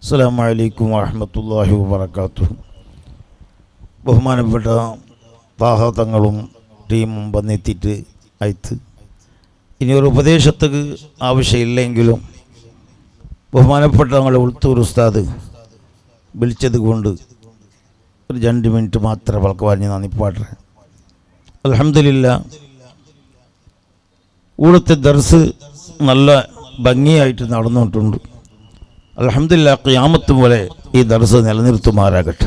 അസ്സലാമു അലൈക്കും വറഹ്മത്തുള്ളാഹി വബറകാതുഹു. ബഹുമാനപ്പെട്ട താഹ തങ്ങളും ടീമും വന്നെത്തിയിട്ട് അയത്ത് ഇനിയൊരു ഉപദേശത്തുക്ക് ആവശ്യമില്ലെങ്കിലും ബഹുമാനപ്പെട്ട ഞങ്ങളുടെ ഉൾത്തൂർ ഉസ്താദ് വിളിച്ചത് കൊണ്ട് ഒരു 2 മിനിറ്റ് മാത്രം വളക്ക് പറഞ്ഞ് നന്ദിപ്പാട്ടെ. അൽഹംദുലില്ലാ, ഇവിടുത്തെ ദർസ് നല്ല ഭംഗിയായിട്ട് നടന്നിട്ടുണ്ട്. അൽഹംദുലില്ലാ, ഖിയാമത്ത് പോലെ ഈ ദർസ് നിലനിർത്തുമാറാകട്ടെ.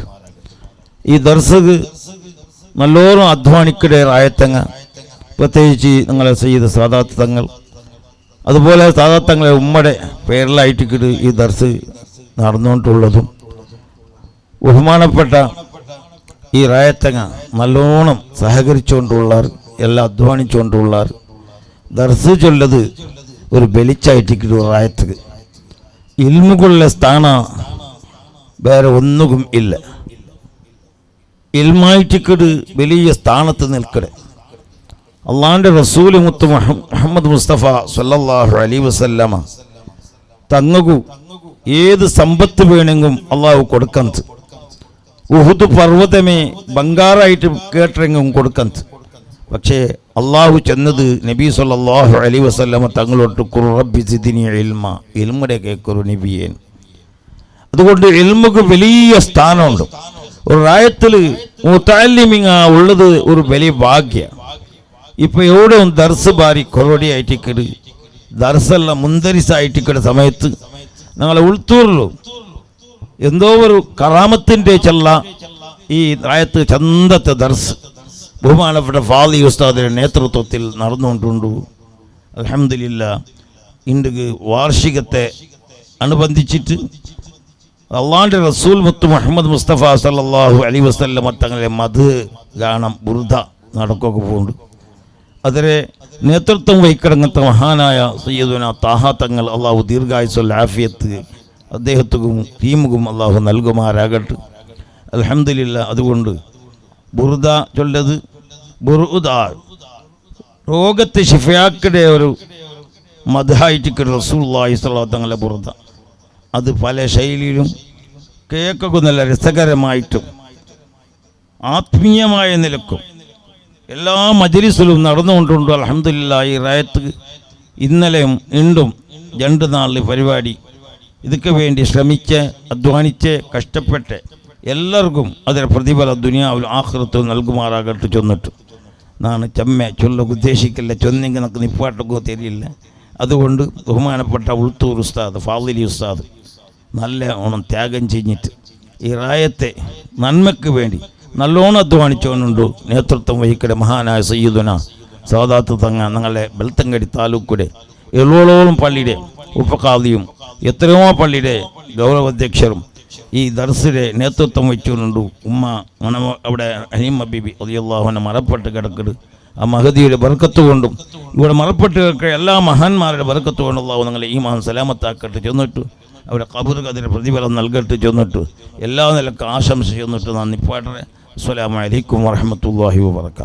ഈ ദർസക്ക് നല്ലോണം അധ്വാനിക്കടെ റായത്തങ്ങ, പ്രത്യേകിച്ച് നിങ്ങളെ സയ്യിദ് സാദാത്ത് തങ്ങൾ, അതുപോലെ സാദാത്ത് തങ്ങളെ ഉമ്മയുടെ പേരിലായിട്ട് ഈ ദർസ് നടന്നുകൊണ്ടുള്ളതും ബഹുമാനപ്പെട്ട ഈ റായത്തങ്ങ നല്ലോണം സഹകരിച്ചുകൊണ്ടുള്ളവർ, എല്ലാം അധ്വാനിച്ചുകൊണ്ടുള്ളവർ ദർസ് ചൊല്ലത് ഒരു ബലിച്ചായിട്ടിട്ട് റായത്തക്ക് ഇൽമുകളുടെ സ്ഥാന വേറെ ഒന്നുകും ഇല്ല. ഇൽമായിട്ടിക്കട് വലിയ സ്ഥാനത്ത് നിൽക്കടെ അള്ളാഹിൻ്റെ റസൂൽ മുത്ത് മുഹമ്മദ് മുസ്തഫ സല്ലല്ലാഹു അലൈഹി വസല്ലമ തങ്ങകു ഏത് സമ്പത്ത് വേണമെങ്കിലും അള്ളാഹു കൊടുക്കന്ത്. ഉഹുദ് പർവ്വതമേ ബംഗാറായിട്ട് കേട്ടെങ്കും കൊടുക്കന്ത്. പക്ഷേ അള്ളാഹു ചെന്നത് നബി സല്ലല്ലാഹു അലൈഹി വസല്ലമ തങ്ങളോട്ട് ഖുർ റബ്ബി സിദ്നി ഇൽമ, ഇൽമുടെ കേൾക്കൊരു നബിയേൻ. അതുകൊണ്ട് ഇൽമുക്ക് വലിയ സ്ഥാനമുണ്ട്. ഒരു റായത്തിൽ മുതഅല്ലിമിങ്ങ ഉള്ളത് ഒരു വലിയ ഭാഗ്യ. ഇപ്പം എവിടെ ദർസ് ബാരി കൊറോടി ആയിട്ടിക്കട് ദർസെല്ലാം മുന്തരിസായിട്ടിക്കട സമയത്ത് ഞങ്ങളെ ഉൾത്തൂറിലു എന്തോ ഒരു കറാമത്തിൻ്റെ ചെല്ല ഈ റായത്ത് ചന്തത്തെ ദർസ് ബഹുമാനപ്പെട്ട ഫാദി ഉസ്താദിന്റെ നേതൃത്വത്തിൽ നടന്നുകൊണ്ടുണ്ട്. അൽഹംദുലില്ലാ, ഇന്ന് വാർഷികത്തെ അനുബന്ധിച്ചിട്ട് അള്ളാഹിൻ്റെ റസൂൽ മുത്ത് മുഹമ്മദ് മുസ്തഫ സല്ലല്ലാഹു അലൈഹി വസല്ലമ തങ്ങളെ മധു ഗാനം ബുർദ നടക്കുകയൊക്കെ പോകുന്നുണ്ട്. അതിലെ നേതൃത്വം വഹിക്കിടങ്ങത്തെ മഹാനായ സയ്യിദുന താഹ തങ്ങൾ അള്ളാഹു ദീർഘായുസ്സുൽ ആഫിയത്ത് അദ്ദേഹത്തിനും ടീമുക്കും അള്ളാഹു നൽകുമാറാകട്ടെ. അൽഹംദുലില്ലാ, അതുകൊണ്ട് ബുർദ ചൊല്ലത് ബുർദ രോഗത്തെ ഷിഫയാക്കിടെ ഒരു മദ്ഹായിട്ട് റസൂലുള്ളാഹി സ്വല്ലല്ലാഹു അലൈഹി തങ്ങളുടെ ബുർദ അത് പല ശൈലിയിലും കേൾക്കൊക്കെ നല്ല രസകരമായിട്ടും ആത്മീയമായ നിലക്കും എല്ലാ മജ്ലിസിലും നടന്നുകൊണ്ടുണ്ട്. അൽഹംദുലില്ലാ, ഈ റായത്ത് ഇന്നലെയും ഇണ്ടും 2 നാളിൽ പരിപാടി ഇതൊക്കെ വേണ്ടി ശ്രമിച്ച് അധ്വാനിച്ച് കഷ്ടപ്പെട്ട് എല്ലാവർക്കും അതിന് പ്രതിഫലം ദുനിയാവിൽ ആഖിറത്തും നൽകുമാറാകട്ടെ. ചൊന്നിട്ട് നാണ് ചെമ്മ ചൊല്ല ഉദ്ദേശിക്കില്ല, ചൊന്നെങ്കിൽ നമുക്ക് നിപ്പാട്ടൊക്കെ തരില്ല. അതുകൊണ്ട് ബഹുമാനപ്പെട്ട ഉൾത്തൂർ ഉസ്താദ് ഫാദിലി ഉസ്താദ് നല്ല ഓണം ത്യാഗം ചെയ്തിട്ട് ഈ റായത്തെ നന്മയ്ക്ക് വേണ്ടി നല്ലോണം അധ്വാനിച്ചുകൊണ്ടുണ്ട്. നേതൃത്വം വഹിക്കടെ മഹാനായ സയ്യിദുന സാദാത്ത് തങ്ങ ഞങ്ങളുടെ ബെൽത്തങ്കടി താലൂക്കിടെ 7ഓളം പള്ളിയുടെ ഉപകാദിയും എത്രയോ പള്ളിയുടെ ഗൗരവാധ്യക്ഷരും ഈ ദർസിലെ നേതൃത്വം വെച്ചുകൊണ്ടുണ്ട്. ഉമ്മ അവിടെ ഹനീമ ബീബി റളിയല്ലാഹു അൻഹ മറപ്പെട്ട് കിടക്കട് ആ മഹദിയുടെ ബർക്കത്ത് കൊണ്ടും ഇവിടെ മറപ്പെട്ട് കിടക്കുക എല്ലാ മഹാന്മാരുടെ ബർക്കത്ത് കൊണ്ടും അല്ലാഹു ഞങ്ങളെ ഈമാൻ സലാമത്താക്കട്ടെ. ചെന്നിട്ട് അവിടെ ഖബർക്ക് അതിന് പ്രതിഫലം നൽകട്ടെ. ചെന്നിട്ട് എല്ലാ നിലക്കും ആശംസ ചെന്നിട്ട് നന്ദി പാടരെ. അസ്സലാമു അലൈക്കും വറഹ്മത്തുള്ളാഹി വബറകാതുഹു.